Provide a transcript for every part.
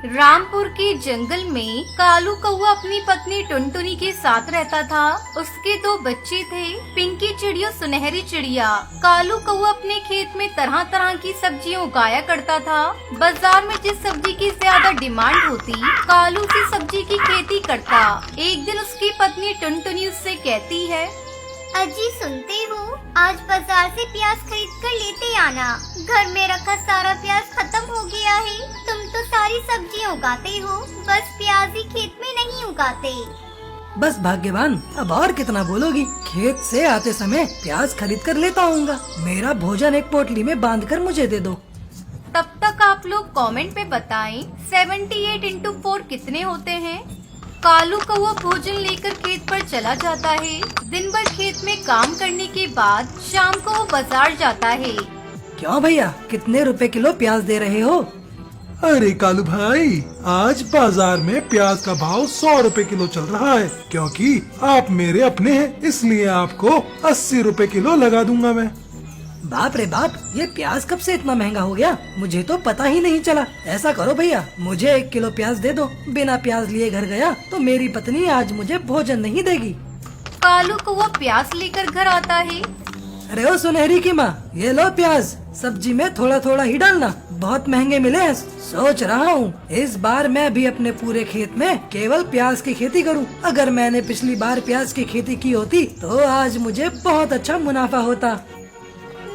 रामपुर के जंगल में कालू कौवा अपनी पत्नी टुनटुनी के साथ रहता था। उसके दो बच्चे थे, पिंकी चिड़िया, सुनहरी चिड़िया। कालू कौवा अपने खेत में तरह तरह की सब्जियां उगाया करता था। बाजार में जिस सब्जी की ज्यादा डिमांड होती, कालू उसी सब्जी की खेती करता। एक दिन उसकी पत्नी टुनटुनी उससे कहती है, अजी सुनते हो, आज बाजार से प्याज खरीद कर लेते आना। घर में रखा सारा प्याज खत्म हो गया है। तुम तो सारी सब्जियां उगाते हो, बस प्याज ही खेत में नहीं उगाते। बस भाग्यवान, अब और कितना बोलोगी। खेत से आते समय प्याज खरीद कर लेता आऊंगा। मेरा भोजन एक पोटली में बांधकर मुझे दे दो। तब तक आप लोग कमेंट में बताएं 78 इंटू 4 कितने होते हैं। कालू कौवा भोजन लेकर खेत पर चला जाता है। दिन भर खेत में काम करने के बाद शाम को वो बाजार जाता है। क्यों भैया, कितने रुपए किलो प्याज दे रहे हो? अरे कालू भाई, आज बाजार में प्याज का भाव 100 रुपए किलो चल रहा है। क्योंकि आप मेरे अपने हैं, इसलिए आपको 80 रुपए किलो लगा दूंगा मैं। बाप रे बाप, ये प्याज कब से इतना महंगा हो गया? मुझे तो पता ही नहीं चला। ऐसा करो भैया, मुझे 1 किलो प्याज दे दो। बिना प्याज लिए घर गया तो मेरी पत्नी आज मुझे भोजन नहीं देगी। कालू कौवा प्याज लेकर घर आता है। अरे ओ सुनहरी की माँ, ये लो प्याज। सब्जी में थोड़ा थोड़ा ही डालना, बहुत महंगे मिले हैं। सोच रहा हूँ इस बार मैं भी अपने पूरे खेत में केवल प्याज की खेती करूँ। अगर मैंने पिछली बार प्याज की खेती की होती तो आज मुझे बहुत अच्छा मुनाफा होता।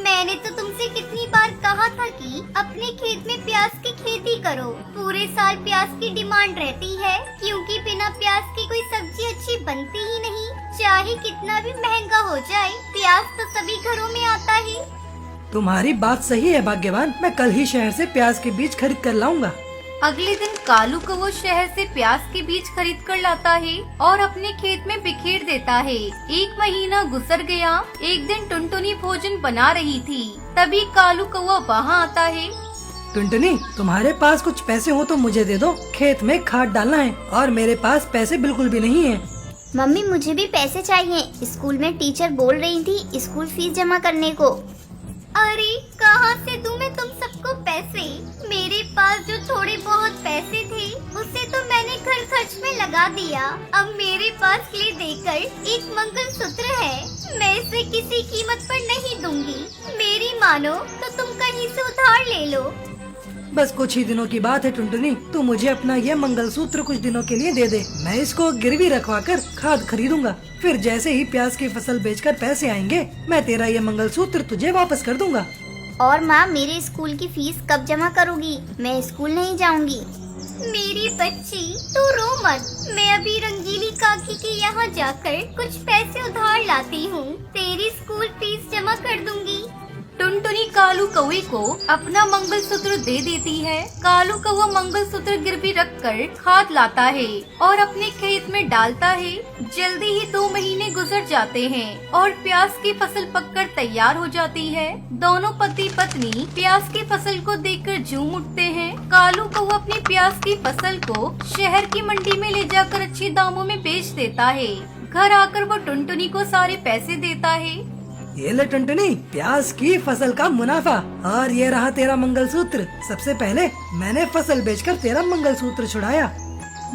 मैंने तो तुमसे कितनी बार कहा था कि अपने खेत में प्याज की खेती करो। पूरे साल प्याज की डिमांड रहती है, क्योंकि बिना प्याज की कोई सब्जी अच्छी बनती ही नहीं। चाहे कितना भी महंगा हो जाए, प्याज तो सभी घरों में आता ही। तुम्हारी बात सही है भाग्यवान, मैं कल ही शहर से प्याज के बीज खरीद कर लाऊंगा। अगले दिन कालू कौवा शहर से प्याज के बीज खरीद कर लाता है और अपने खेत में बिखेर देता है। 1 महीना गुजर गया। एक दिन टुनटुनी भोजन बना रही थी, तभी कालू कौवा वहाँ आता है। टुनटुनी, तुम्हारे पास कुछ पैसे हो तो मुझे दे दो। खेत में खाद डालना है और मेरे पास पैसे बिल्कुल भी नहीं है। मम्मी, मुझे भी पैसे चाहिए। स्कूल में टीचर बोल रही थी स्कूल फीस जमा करने को। अरे कहाँ से दूं मैं तुम सबको पैसे? मेरे पास जो थोड़े बहुत पैसे थे उसे तो मैंने घर खर्च में लगा दिया। अब मेरे पास ले देकर एक मंगलसूत्र है, मैं इसे किसी कीमत पर नहीं दूंगी। मेरी मानो तो तुम कहीं से उधार ले लो। बस कुछ ही दिनों की बात है टुनटुनी, तू मुझे अपना ये मंगलसूत्र कुछ दिनों के लिए दे दे। मैं इसको गिरवी रखवा कर खाद खरीदूंगा। फिर जैसे ही प्याज की फसल बेचकर पैसे आएंगे, मैं तेरा ये मंगलसूत्र तुझे वापस कर दूंगा। और माँ, मेरे स्कूल की फीस कब जमा करोगी? मैं स्कूल नहीं जाऊंगी। मेरी बच्ची, तू रो मत। मैं अभी रंगीली काकी के यहाँ जाकर कुछ पैसे उधार लाती हूँ, तेरी स्कूल फीस जमा कर दूंगी। टुनटुनी कालू कौवे को अपना मंगलसूत्र दे देती है। कालू कौवा मंगलसूत्र गिरवी रखकर खाद लाता है और अपने खेत में डालता है। जल्दी ही 2 महीने गुजर जाते हैं और प्याज की फसल पककर तैयार हो जाती है। दोनों पति पत्नी प्याज की फसल को देखकर झूम उठते हैं। कालू कौवा अपनी प्याज की फसल को शहर की मंडी में ले जाकर अच्छे दामों में बेच देता है। घर आकर वो टुनटुनी को सारे पैसे देता है। ये ले टुनटुनी, प्याज की फसल का मुनाफा, और ये रहा तेरा मंगलसूत्र। सबसे पहले मैंने फसल बेचकर तेरा मंगलसूत्र छुड़ाया।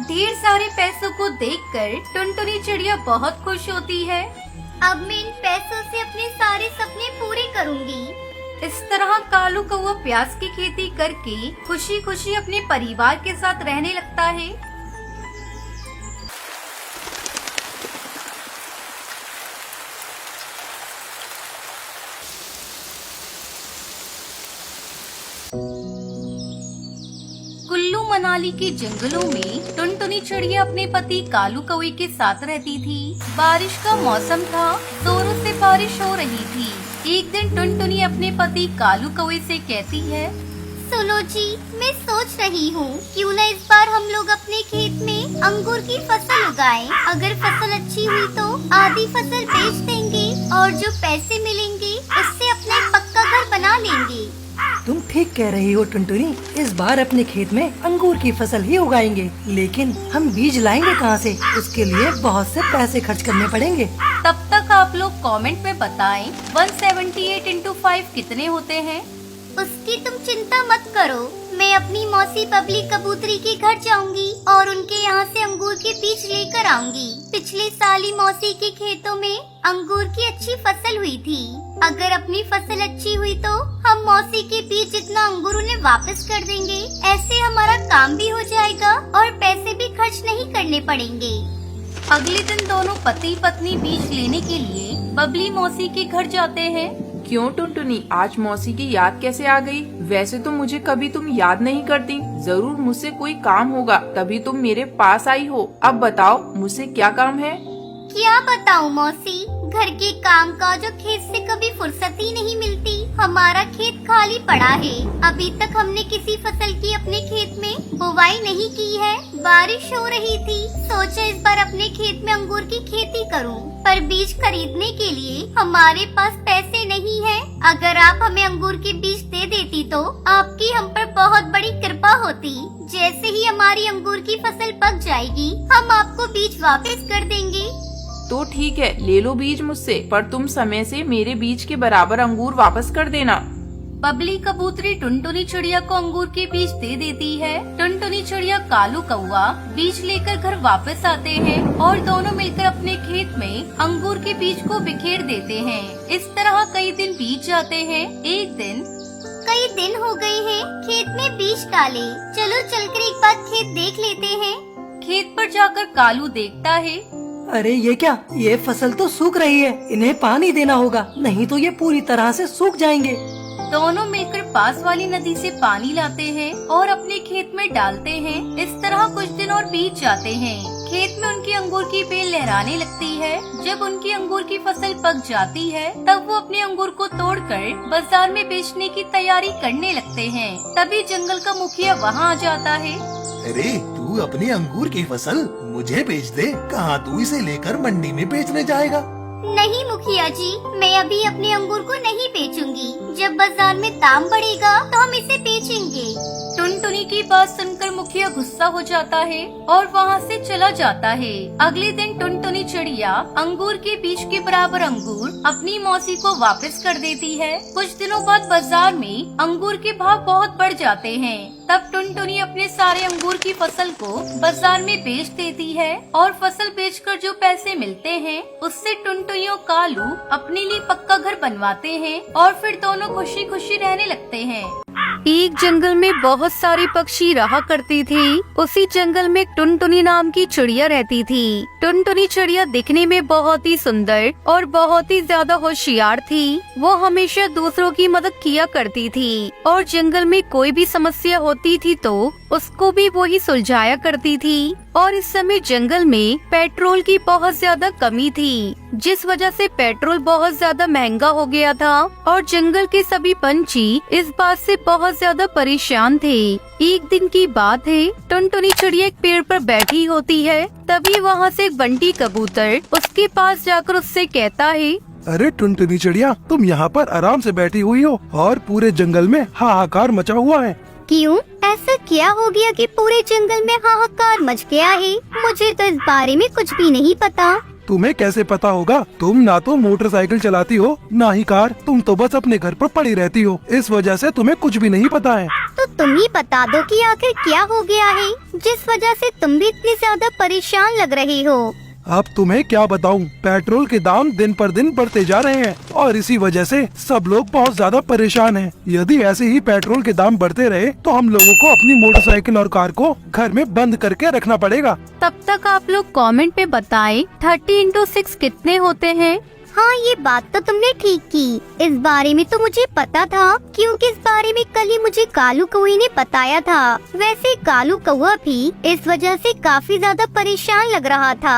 ढेर सारे पैसों को देखकर टुनटुनी चिड़िया बहुत खुश होती है। अब मैं इन पैसों से अपने सारे सपने पूरे करूंगी। इस तरह कालू कौवा प्याज की खेती करके खुशी खुशी अपने परिवार के साथ रहने लगता है। कुल्लू मनाली के जंगलों में टुनटुनी चिड़िया अपने पति कालू कौवे के साथ रहती थी। बारिश का मौसम था, जोरों से बारिश हो रही थी। एक दिन टुनटुनी अपने पति कालू कौवे से कहती है, सुनो जी, मैं सोच रही हूँ क्यों न इस बार हम लोग अपने खेत में अंगूर की फसल उगाएं। अगर फसल अच्छी हुई तो आधी फसल बेच देंगे और जो पैसे मिलेंगे उससे अपना एक पक्का घर बना लेंगे। तुम ठीक कह रही हो टुनटुनी, इस बार अपने खेत में अंगूर की फसल ही उगाएंगे। लेकिन हम बीज लाएंगे कहाँ से? उसके लिए बहुत से पैसे खर्च करने पड़ेंगे। तब तक आप लोग कमेंट में बताएं 178 इंटू 5 कितने होते हैं। उसकी तुम चिंता मत करो, मैं अपनी मौसी बबली कबूतरी के घर जाऊंगी और उनके यहाँ से अंगूर के बीज लेकर आऊंगी। पिछले साल ही मौसी के खेतों में अंगूर की अच्छी फसल हुई थी। अगर अपनी फसल अच्छी हुई तो हम मौसी के बीज जितना अंगूर उन्हें वापस कर देंगे। ऐसे हमारा काम भी हो जाएगा और पैसे भी खर्च नहीं करने पड़ेंगे। अगले दिन दोनों पति पत्नी बीज लेने के लिए बबली मौसी के घर जाते हैं। क्यों टुनटुनी, आज मौसी की याद कैसे आ गई? वैसे तो मुझे कभी तुम याद नहीं करती। जरूर मुझसे कोई काम होगा तभी तुम मेरे पास आई हो। अब बताओ मुझसे क्या काम है? क्या बताऊं मौसी, घर के काम काज और खेत से कभी फुर्सत ही नहीं मिलती। हमारा खेत खाली पड़ा है। अभी तक हमने किसी फसल की अपने खेत में बुवाई नहीं की है। बारिश हो रही थी, सोचा इस बार अपने खेत में अंगूर की खेती करूं, पर बीज खरीदने के लिए हमारे पास पैसे नहीं है। अगर आप हमें अंगूर के बीज दे देती तो आपकी हम पर बहुत बड़ी कृपा होती। जैसे ही हमारी अंगूर की फसल पक जाएगी हम आपको बीज वापस कर देंगे। तो ठीक है, ले लो बीज मुझसे, पर तुम समय से मेरे बीज के बराबर अंगूर वापस कर देना। बबली कबूतरी टुनटुनी चिड़िया को अंगूर के बीज दे देती है। टुनटुनी चिड़िया कालू कौवा बीज लेकर घर वापस आते हैं और दोनों मिलकर अपने खेत में अंगूर के बीज को बिखेर देते हैं। इस तरह कई दिन बीत जाते हैं। एक दिन कई दिन हो गए हैं खेत में बीज डाले, चलो चलकर एक बार खेत देख लेते हैं। खेत पर जाकर कालू देखता है, अरे ये क्या, ये फसल तो सूख रही है, इन्हें पानी देना होगा, नहीं तो ये पूरी तरह से सूख जाएंगे। दोनों मिलकर पास वाली नदी से पानी लाते हैं और अपने खेत में डालते हैं। इस तरह कुछ दिन और बीत जाते हैं। खेत में उनकी अंगूर की बेल लहराने लगती है। जब उनकी अंगूर की फसल पक जाती है तब वो अपने अंगूर को तोड़कर बाजार में बेचने की तैयारी करने लगते हैं। तभी जंगल का मुखिया वहाँ आ जाता है। अरे तू अपनी अंगूर की फसल मुझे बेच दे। कहाँ तू इसे लेकर मंडी में बेचने जाएगा? नहीं मुखिया जी, मैं अभी अपने अंगूर को नहीं बेचूंगी। जब बाजार में दाम बढ़ेगा तो हम इसे बेचेंगे। टुनटुनी की बात सुनकर मुखिया गुस्सा हो जाता है और वहाँ से चला जाता है। अगले दिन टुनटुनी चिड़िया अंगूर के बीज के बराबर अंगूर अपनी मौसी को वापस कर देती है। कुछ दिनों बाद बाजार में अंगूर के भाव बहुत बढ़ जाते हैं। तब टुनटुनी अपने सारे अंगूर की फसल को बाजार में बेच देती है और फसल बेचकर जो पैसे मिलते हैं उससे टुनटुनी और कालू अपने लिए पक्का घर बनवाते हैं और फिर दोनों खुशी खुशी रहने लगते हैं। एक जंगल में बहुत सारे पक्षी रहा करती थी। उसी जंगल में टुनटुनी नाम की चिड़िया रहती थी। टुनटुनी चिड़िया दिखने में बहुत ही सुंदर और बहुत ही ज्यादा होशियार थी। वो हमेशा दूसरों की मदद किया करती थी और जंगल में कोई भी समस्या होती थी तो उसको भी वो ही सुलझाया करती थी। और इस समय जंगल में पेट्रोल की बहुत ज्यादा कमी थी, जिस वजह से पेट्रोल बहुत ज्यादा महंगा हो गया था और जंगल के सभी पंछी इस बात से बहुत ज्यादा परेशान थे। एक दिन की बात है, टुनटुनी चिड़िया एक पेड़ पर बैठी होती है। तभी वहाँ से एक बंटी कबूतर उसके पास जाकर उससे कहता है, अरे टुनटुनी चिड़िया, तुम यहाँ पर आराम से बैठी हुई हो और पूरे जंगल में हाहाकार मचा हुआ है। क्यों, ऐसा क्या हो गया कि पूरे जंगल में हाहाकार मच गया है? मुझे तो इस बारे में कुछ भी नहीं पता। तुम्हें कैसे पता होगा? तुम ना तो मोटरसाइकिल चलाती हो ना ही कार, तुम तो बस अपने घर पर पड़ी रहती हो। इस वजह से तुम्हें कुछ भी नहीं पता है। तो तुम ही बता दो कि आखिर क्या हो गया है जिस वजह से तुम भी इतनी ज्यादा परेशान लग रही हो। अब तुम्हें क्या बताऊं, पेट्रोल के दाम दिन पर दिन बढ़ते जा रहे हैं और इसी वजह से सब लोग बहुत ज्यादा परेशान हैं। यदि ऐसे ही पेट्रोल के दाम बढ़ते रहे तो हम लोगों को अपनी मोटरसाइकिल और कार को घर में बंद करके रखना पड़ेगा। तब तक आप लोग कमेंट में बताएं 30 into 6 कितने होते हैं। हाँ, ये बात तो तुमने ठीक की। इस बारे में तो मुझे पता था, क्योंकि इस बारे में कल ही मुझे कालू कौवे ने बताया था। वैसे कालू कौवा भी इस वजह से काफी ज्यादा परेशान लग रहा था।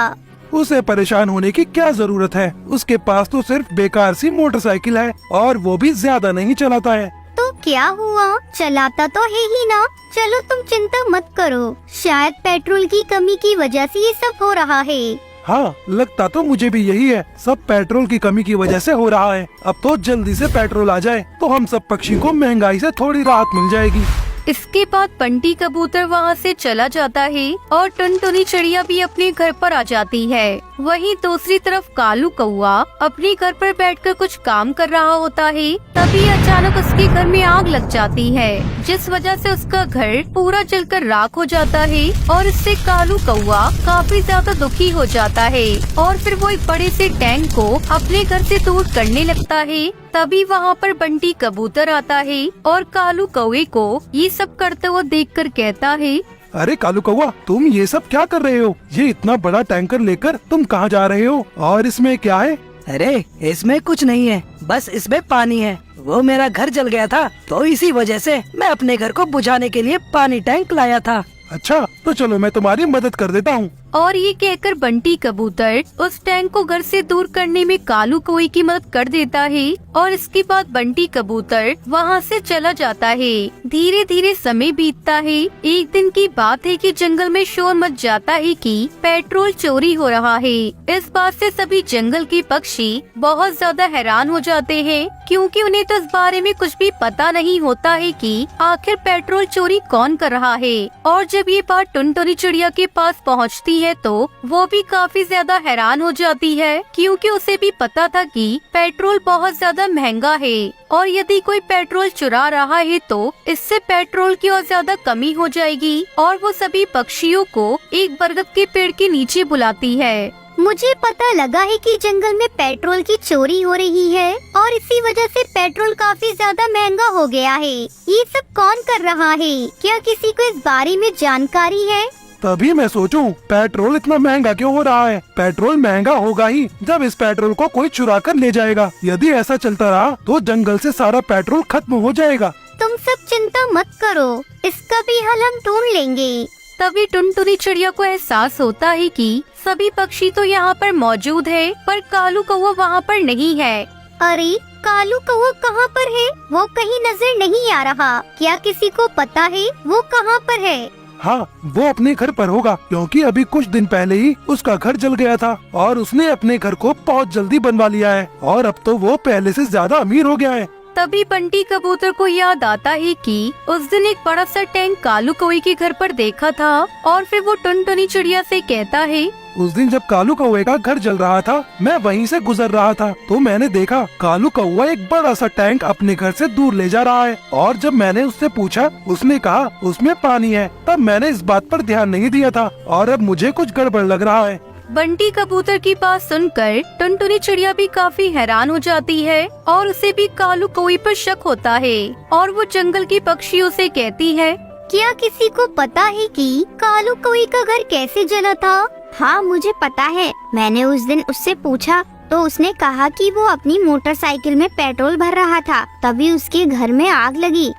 उसे परेशान होने की क्या जरूरत है? उसके पास तो सिर्फ बेकार सी मोटरसाइकिल है और वो भी ज्यादा नहीं चलाता है। तो क्या हुआ, चलाता तो है ही ना। चलो तुम चिंता मत करो, शायद पेट्रोल की कमी की वजह से ये सब हो रहा है। हाँ, लगता तो मुझे भी यही है, सब पेट्रोल की कमी की वजह से हो रहा है। अब तो जल्दी से पेट्रोल आ जाए तो हम सब पक्षी को महंगाई से थोड़ी राहत मिल जाएगी। इसके बाद बंटी कबूतर वहाँ से चला जाता है और टुनटुनी चिड़िया भी अपने घर पर आ जाती है। वहीं दूसरी तरफ कालू कौआ अपने घर पर बैठकर कुछ काम कर रहा होता है। तभी अचानक उसके घर में आग लग जाती है, जिस वजह से उसका घर पूरा जलकर राख हो जाता है और इससे कालू कौआ काफी ज्यादा दुखी हो जाता है और फिर वो एक बड़े से टैंक को अपने घर से दूर करने लगता है। तभी वहाँ पर बंटी कबूतर आता है और कालू कौवे को ये सब करते हुए देखकर कहता है, अरे कालू कौवा, तुम ये सब क्या कर रहे हो? ये इतना बड़ा टैंकर लेकर तुम कहाँ जा रहे हो और इसमें क्या है? अरे इसमें कुछ नहीं है, बस इसमें पानी है। वो मेरा घर जल गया था तो इसी वजह से मैं अपने घर को बुझाने के लिए पानी टैंक लाया था। अच्छा, तो चलो मैं तुम्हारी मदद कर देता हूँ। और ये कहकर बंटी कबूतर उस टैंक को घर से दूर करने में कालू कौवे की मदद कर देता है और इसके बाद बंटी कबूतर वहाँ से चला जाता है। धीरे धीरे समय बीतता है। एक दिन की बात है कि जंगल में शोर मच जाता है कि पेट्रोल चोरी हो रहा है। इस बात से सभी जंगल के पक्षी बहुत ज्यादा हैरान हो जाते हैं, क्योंकि उन्हें तो इस बारे में कुछ भी पता नहीं होता है कि आखिर पेट्रोल चोरी कौन कर रहा है। और जब ये बात टुनटुनी चिड़िया के पास पहुँचती है तो वो भी काफी ज्यादा हैरान हो जाती है, क्योंकि उसे भी पता था कि पेट्रोल बहुत ज्यादा महंगा है और यदि कोई पेट्रोल चुरा रहा है तो इससे पेट्रोल की और ज्यादा कमी हो जाएगी। और वो सभी पक्षियों को एक बरगद के पेड़ के नीचे बुलाती है। मुझे पता लगा है कि जंगल में पेट्रोल की चोरी हो रही है और इसी वजह से पेट्रोल काफी ज्यादा महंगा हो गया है। ये सब कौन कर रहा है? क्या किसी को इस बारे में जानकारी है? तभी मैं सोचूं, पेट्रोल इतना महंगा क्यों हो रहा है? पेट्रोल महंगा होगा ही जब इस पेट्रोल को कोई चुरा कर ले जाएगा। यदि ऐसा चलता रहा तो जंगल से सारा पेट्रोल खत्म हो जाएगा। तुम सब चिंता मत करो, इसका भी हल हम ढूंढ लेंगे। तभी टुनटुनी चिड़िया को एहसास होता है कि सभी पक्षी तो यहाँ पर मौजूद है, पर कालू कौवा वहाँ पर नहीं है। अरे कालू कौवा कहाँ पर है? वो कहीं नजर नहीं आ रहा। क्या किसी को पता है वो कहाँ पर है? हाँ, वो अपने घर पर होगा, क्योंकि अभी कुछ दिन पहले ही उसका घर जल गया था और उसने अपने घर को बहुत जल्दी बनवा लिया है और अब तो वो पहले से ज्यादा अमीर हो गया है। तभी बंटी कबूतर को याद आता है कि उस दिन एक बड़ा सा टैंक कालू कौवे के घर पर देखा था और फिर वो टुनटुनी चिड़िया से कहता है, उस दिन जब कालू कौवे का घर जल रहा था, मैं वहीं से गुजर रहा था तो मैंने देखा कालू कौवा एक बड़ा सा टैंक अपने घर से दूर ले जा रहा है। और जब मैंने उससे पूछा, उसने कहा उसमें पानी है। तब मैंने इस बात पर ध्यान नहीं दिया था और अब मुझे कुछ गड़बड़ लग रहा है। बंटी कबूतर की बात सुनकर टुनटुनी चिड़िया भी काफी हैरान हो जाती है और उसे भी कालू कौवे पर शक होता है और वो जंगल की पक्षियों से कहती है, क्या किसी को पता है कि कालू कौवे का घर कैसे जला था? हाँ मुझे पता है। मैंने उस दिन उससे पूछा तो उसने कहा कि वो अपनी मोटरसाइकिल में पेट्रोल भर रहा था, तभी उसके घर में आग लगी।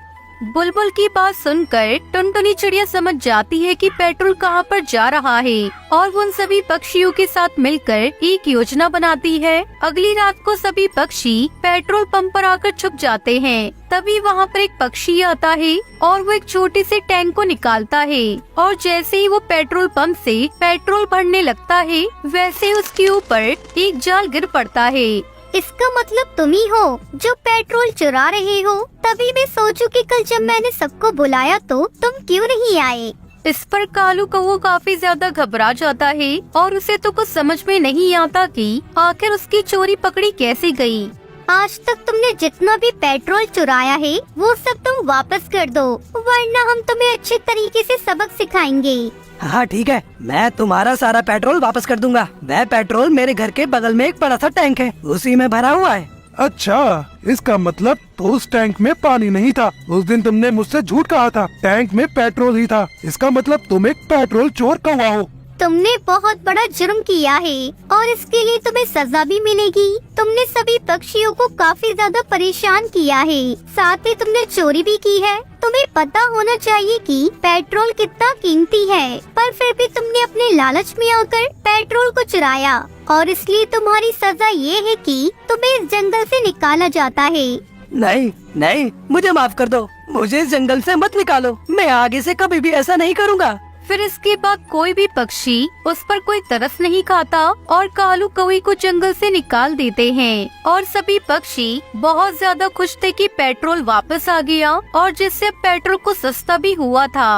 बुलबुल की बात सुनकर टुनटुनी चिड़िया समझ जाती है कि पेट्रोल कहाँ पर जा रहा है और वो उन सभी पक्षियों के साथ मिलकर एक योजना बनाती है। अगली रात को सभी पक्षी पेट्रोल पंप पर आकर छुप जाते हैं। तभी वहाँ पर एक पक्षी आता है और वो एक छोटे से टैंक को निकालता है और जैसे ही वो पेट्रोल पंप से पेट्रोल भरने लगता है, वैसे ही उसके ऊपर एक जाल गिर पड़ता है। इसका मतलब तुम ही हो जो पेट्रोल चुरा रहे हो। तभी मैं सोचूं कि कल जब मैंने सबको बुलाया तो तुम क्यों नहीं आए। इस पर कालू कौवा काफी ज्यादा घबरा जाता है और उसे तो कुछ समझ में नहीं आता कि आखिर उसकी चोरी पकड़ी कैसे गई। आज तक तुमने जितना भी पेट्रोल चुराया है वो सब तुम वापस कर दो, वरना हम तुम्हें अच्छे तरीके से सबक सिखाएंगे। हाँ ठीक है, मैं तुम्हारा सारा पेट्रोल वापस कर दूंगा। वह पेट्रोल मेरे घर के बगल में एक बड़ा सा टैंक है, उसी में भरा हुआ है। अच्छा, इसका मतलब तो उस टैंक में पानी नहीं था। उस दिन तुमने मुझसे झूठ कहा था, टैंक में पेट्रोल ही था। इसका मतलब तुम एक पेट्रोल चोर कौवा हो। तुमने बहुत बड़ा जुर्म किया है और इसके लिए तुम्हें सजा भी मिलेगी। तुमने सभी पक्षियों को काफी ज्यादा परेशान किया है, साथ ही तुमने चोरी भी की है। तुम्हें पता होना चाहिए कि पेट्रोल कितना कीमती है, पर फिर भी तुमने अपने लालच में आकर पेट्रोल को चुराया और इसलिए तुम्हारी सजा ये है कि तुम्हें इस जंगल से निकाला जाता है। नहीं नहीं, मुझे माफ कर दो, मुझे इस जंगल से मत निकालो। मैं आगे से कभी भी ऐसा नहीं करूँगा। फिर इसके बाद कोई भी पक्षी उस पर कोई तरस नहीं खाता और कालू कौवे को जंगल से निकाल देते हैं और सभी पक्षी बहुत ज्यादा खुश थे कि पेट्रोल वापस आ गया और जिससे पेट्रोल को सस्ता भी हुआ था।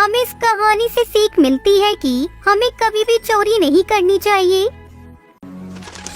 हमें इस कहानी से सीख मिलती है कि हमें कभी भी चोरी नहीं करनी चाहिए।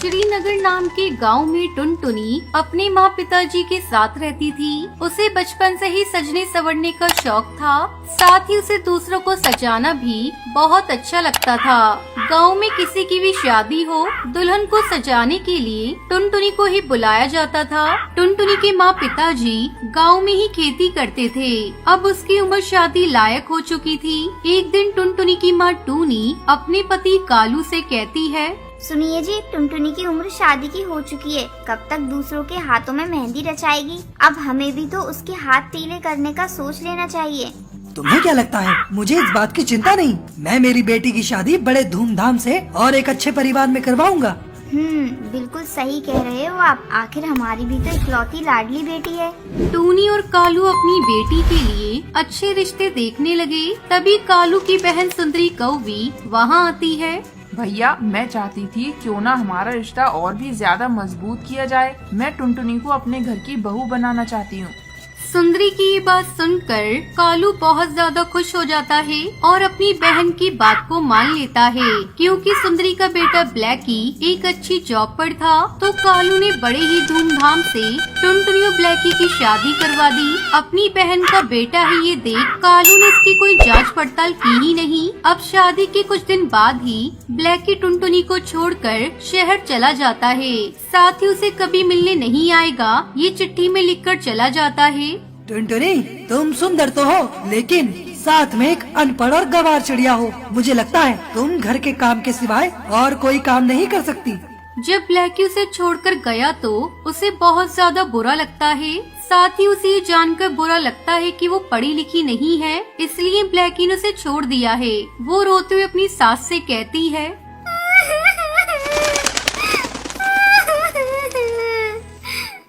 श्रीनगर नाम के गांव में टुनटुनी अपने माँ पिताजी के साथ रहती थी। उसे बचपन से ही सजने संवरने का शौक था, साथ ही उसे दूसरों को सजाना भी बहुत अच्छा लगता था। गांव में किसी की भी शादी हो, दुल्हन को सजाने के लिए टुनटुनी को ही बुलाया जाता था। टुनटुनी के माँ पिताजी गांव में ही खेती करते थे। अब उसकी उम्र शादी लायक हो चुकी थी। एक दिन टुनटुनी की माँ टूनी अपने पति कालू से कहती है, सुनिए जी, टुनटुनी की उम्र शादी की हो चुकी है। कब तक दूसरों के हाथों में मेहंदी रचाएगी? अब हमें भी तो उसके हाथ पीले करने का सोच लेना चाहिए। तुम्हें क्या लगता है? मुझे इस बात की चिंता नहीं। मैं मेरी बेटी की शादी बड़े धूमधाम से और एक अच्छे परिवार में करवाऊंगा। बिल्कुल सही कह रहे हो आप। आखिर हमारी भी तो इकलौती लाडली बेटी है। टूनी और कालू अपनी बेटी के लिए अच्छे रिश्ते देखने लगे। तभी कालू की बहन सुंदरी कौवी वहाँ आती है। भैया, मैं चाहती थी क्यों ना हमारा रिश्ता और भी ज्यादा मजबूत किया जाए। मैं टुनटुनी को अपने घर की बहू बनाना चाहती हूँ। सुंदरी की ये बात सुनकर कालू बहुत ज्यादा खुश हो जाता है और अपनी बहन की बात को मान लेता है। क्योंकि सुंदरी का बेटा ब्लैकी एक अच्छी जॉब पर था, तो कालू ने बड़े ही धूमधाम से टुनटुनी और ब्लैकी की शादी करवा दी। अपनी बहन का बेटा है ये देख कालू ने इसकी कोई जांच पड़ताल की ही नहीं। अब शादी के कुछ दिन बाद ही ब्लैकी टुनटुनी को छोड़कर शहर चला जाता है। साथ ही उसे कभी मिलने नहीं आएगा, ये चिट्ठी में लिखकर चला जाता है। टुनटुनी, तुम सुंदर तो हो, लेकिन साथ में एक अनपढ़ और गंवार चिड़िया हो। मुझे लगता है तुम घर के काम के सिवाय और कोई काम नहीं कर सकती। जब ब्लैकी उसे छोड़कर गया तो उसे बहुत ज्यादा बुरा लगता है। साथ ही उसे ये जानकर बुरा लगता है कि वो पढ़ी लिखी नहीं है, इसलिए ब्लैकी ने उसे छोड़ दिया है। वो रोते हुए अपनी सास से कहती है,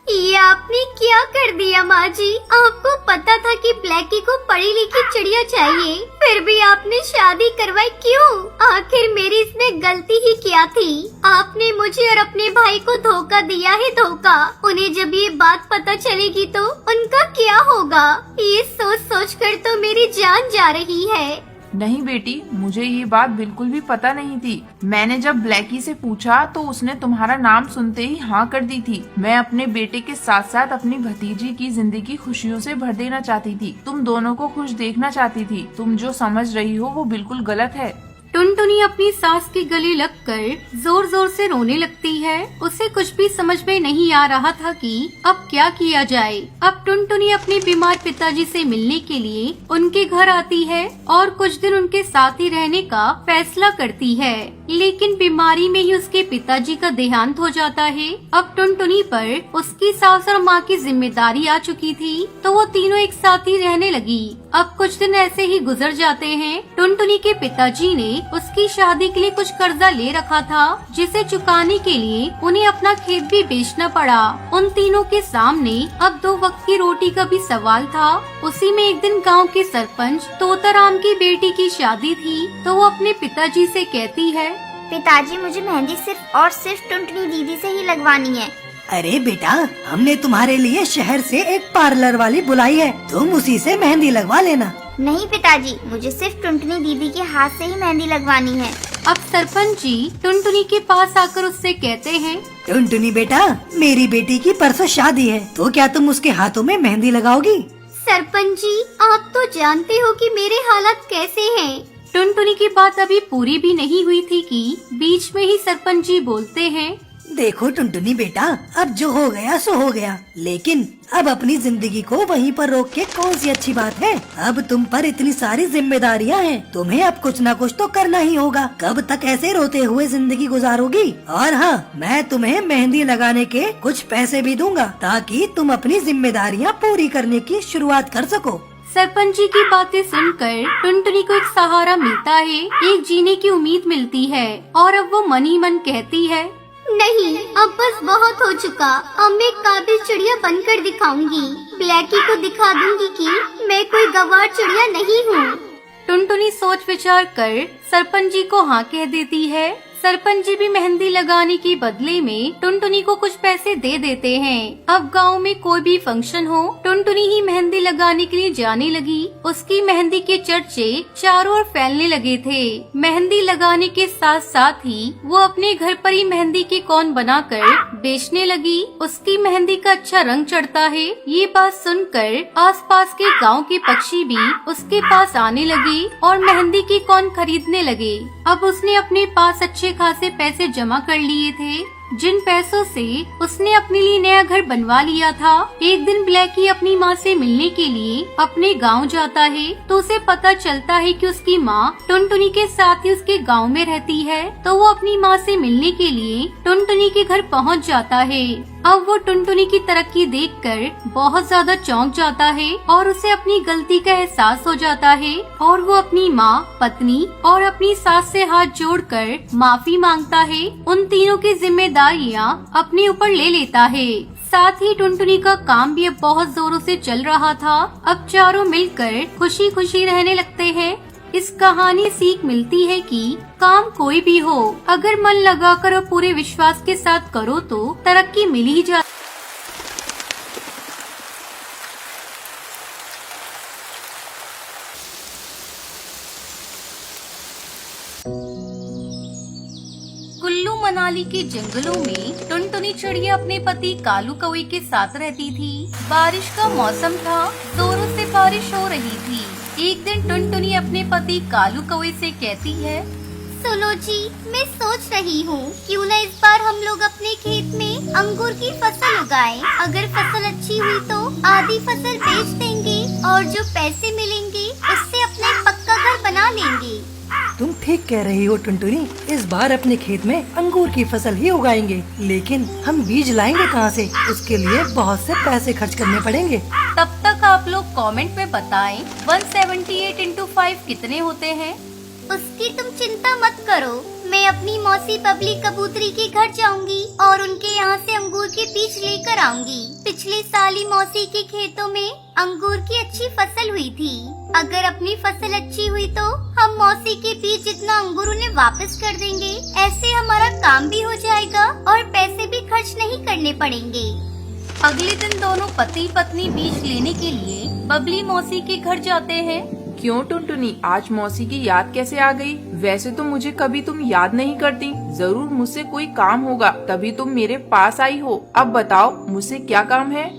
ये आपने क्या कर दिया माँ जी? आपको पता था कि ब्लैकी को पढ़ी लिखी चिड़िया चाहिए, फिर भी आपने शादी करवाई क्यों? आखिर मेरी इसमें गलती ही क्या थी? आपने मुझे और अपने भाई को धोखा दिया है, धोखा। उन्हें जब ये बात पता चलेगी तो उनका क्या होगा? ये सोच सोच कर तो मेरी जान जा रही है। नहीं बेटी, मुझे ये बात बिल्कुल भी पता नहीं थी। मैंने जब ब्लैकी से पूछा तो उसने तुम्हारा नाम सुनते ही हाँ कर दी थी। मैं अपने बेटे के साथ साथ अपनी भतीजी की जिंदगी खुशियों से भर देना चाहती थी। तुम दोनों को खुश देखना चाहती थी। तुम जो समझ रही हो वो बिल्कुल गलत है। टुनटुनी अपनी सास के गले लगकर जोर जोर से रोने लगती है। उसे कुछ भी समझ में नहीं आ रहा था कि अब क्या किया जाए। अब टुनटुनी अपने बीमार पिताजी से मिलने के लिए उनके घर आती है और कुछ दिन उनके साथ ही रहने का फैसला करती है। लेकिन बीमारी में ही उसके पिताजी का देहांत हो जाता है। अब टुनटुनी पर उसकी सास और माँ की जिम्मेदारी आ चुकी थी, तो वो तीनों एक साथ ही रहने लगी। अब कुछ दिन ऐसे ही गुजर जाते हैं। टुनटुनी के पिताजी ने उसकी शादी के लिए कुछ कर्जा ले रखा था, जिसे चुकाने के लिए उन्हें अपना खेत भी बेचना पड़ा। उन तीनों के सामने अब 2 वक्त की रोटी का भी सवाल था। उसी में एक दिन गांव के सरपंच तोताराम की बेटी की शादी थी, तो वो अपने पिताजी से कहती है, पिताजी, मुझे मेहंदी सिर्फ और सिर्फ टुनटुनी दीदी से ही लगवानी है। अरे बेटा, हमने तुम्हारे लिए शहर से एक पार्लर वाली बुलाई है, तुम उसी से मेहंदी लगवा लेना। नहीं पिताजी, मुझे सिर्फ टुनटुनी दीदी के हाथ से ही मेहंदी लगवानी है। अब सरपंच जी टुनटुनी के पास आकर उससे कहते हैं, टुनटुनी बेटा, मेरी बेटी की परसों शादी है, तो क्या तुम उसके हाथों में मेहंदी लगाओगी? सरपंच जी, आप तो जानते हो कि मेरे हालात कैसे हैं। टुनटुनी की बात अभी पूरी भी नहीं हुई थी कि बीच में ही सरपंच जी बोलते हैं, देखो टुनटुनी बेटा, अब जो हो गया सो हो गया, लेकिन अब अपनी जिंदगी को वहीं पर रोक के कौन सी अच्छी बात है। अब तुम पर इतनी सारी जिम्मेदारियां हैं, तुम्हें अब कुछ न कुछ तो करना ही होगा। कब तक ऐसे रोते हुए जिंदगी गुजारोगी? और हाँ, मैं तुम्हें मेहंदी लगाने के कुछ पैसे भी दूंगा, ताकि तुम अपनी जिम्मेदारियां पूरी करने की शुरुआत कर सको। सरपंच जी की बातें सुनकर टुनटुनी को एक सहारा मिलता है, एक जीने की उम्मीद मिलती है। और अब वो मन ही मन कहती है, नहीं, अब बस बहुत हो चुका। अब मैं काबिल चिड़िया बनकर दिखाऊंगी। ब्लैकी को दिखा दूंगी कि मैं कोई गंवार चिड़िया नहीं हूँ। टुनटुनी सोच विचार कर सरपंच जी को हाँ कह देती है। सरपंच जी भी मेहंदी लगाने के बदले में टुनटुनी को कुछ पैसे दे देते हैं। अब गांव में कोई भी फंक्शन हो, टुनटुनी ही मेहंदी लगाने के लिए जाने लगी। उसकी मेहंदी के चर्चे चारों ओर फैलने लगे थे। मेहंदी लगाने के साथ साथ ही वो अपने घर पर ही मेहंदी के कौन बनाकर बेचने लगी। उसकी मेहंदी का अच्छा रंग चढ़ता है। ये बात सुनकर आसपास के गांव के पक्षी भी उसके पास आने लगे और मेहंदी के कौन खरीदने लगे। अब उसने अपने पास अच्छे खासे पैसे जमा कर लिए थे, जिन पैसों से उसने अपने लिए नया घर बनवा लिया था। एक दिन ब्लैकी अपनी माँ से मिलने के लिए अपने गांव जाता है तो उसे पता चलता है कि उसकी माँ टुनटुनी के साथ ही उसके गांव में रहती है। तो वो अपनी माँ से मिलने के लिए टुनटुनी के घर पहुँच जाता है। अब वो टुनटुनी की तरक्की देखकर बहुत ज्यादा चौंक जाता है और उसे अपनी गलती का एहसास हो जाता है और वो अपनी माँ, पत्नी और अपनी सास से हाथ जोड़कर माफी मांगता है। उन तीनों की जिम्मेदारियाँ अपने ऊपर ले लेता है। साथ ही टुनटुनी का काम भी अब बहुत जोरों से चल रहा था। अब चारों मिलकर खुशी खुशी रहने लगते हैं। इस कहानी सीख मिलती है कि काम कोई भी हो, अगर मन लगाकर और पूरे विश्वास के साथ करो तो तरक्की मिल ही जाती। कुल्लू मनाली के जंगलों में टुनटुनी चिड़िया अपने पति कालू कौवे के साथ रहती थी। बारिश का मौसम था, जोरों से बारिश हो रही थी। एक दिन टुनटुनी अपने पति कालू कौवे से कहती है, सुनो जी, मैं सोच रही हूँ क्यों न इस बार हम लोग अपने खेत में अंगूर की फसल उगाएं। अगर फसल अच्छी हुई तो आधी फसल बेच देंगे और जो पैसे मिलेंगे उससे अपना एक पक्का घर बना लेंगे। तुम ठीक कह रही हो टुनटुनी, इस बार अपने खेत में अंगूर की फसल ही उगाएंगे, लेकिन हम बीज लाएंगे कहाँ से? उसके लिए बहुत से पैसे खर्च करने पड़ेंगे। तब तक आप लोग कमेंट में बताएं 178 into 5 कितने होते हैं। उसकी तुम चिंता मत करो, मैं अपनी मौसी बबली कबूतरी के घर जाऊंगी और उनके यहाँ से अंगूर के बीज लेकर आऊंगी। पिछले साल ही मौसी के खेतों में अंगूर की अच्छी फसल हुई थी। अगर अपनी फसल अच्छी हुई तो हम मौसी के बीज जितना अंगूर उन्हें वापस कर देंगे। ऐसे हमारा काम भी हो जाएगा और पैसे भी खर्च नहीं करने पड़ेंगे। अगले दिन दोनों पति पत्नी बीज लेने के लिए बबली मौसी के घर जाते हैं। क्यों टुनटुनी, आज मौसी की याद कैसे आ गई? वैसे तो मुझे कभी तुम याद नहीं करती। जरूर मुझसे कोई काम होगा तभी तुम मेरे पास आई हो। अब बताओ मुझसे क्या काम है?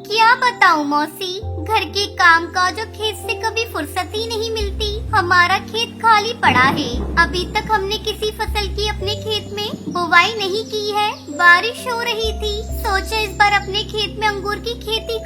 क्या बताऊँ मौसी, घर के काम का जो खेत से कभी फुर्सत ही नहीं मिलती। हमारा खेत खाली पड़ा है, अभी तक हमने किसी फसल की अपने खेत में बुवाई नहीं की है। बारिश हो रही थी, सोचा इस बार अपने खेत में अंगूर की खेती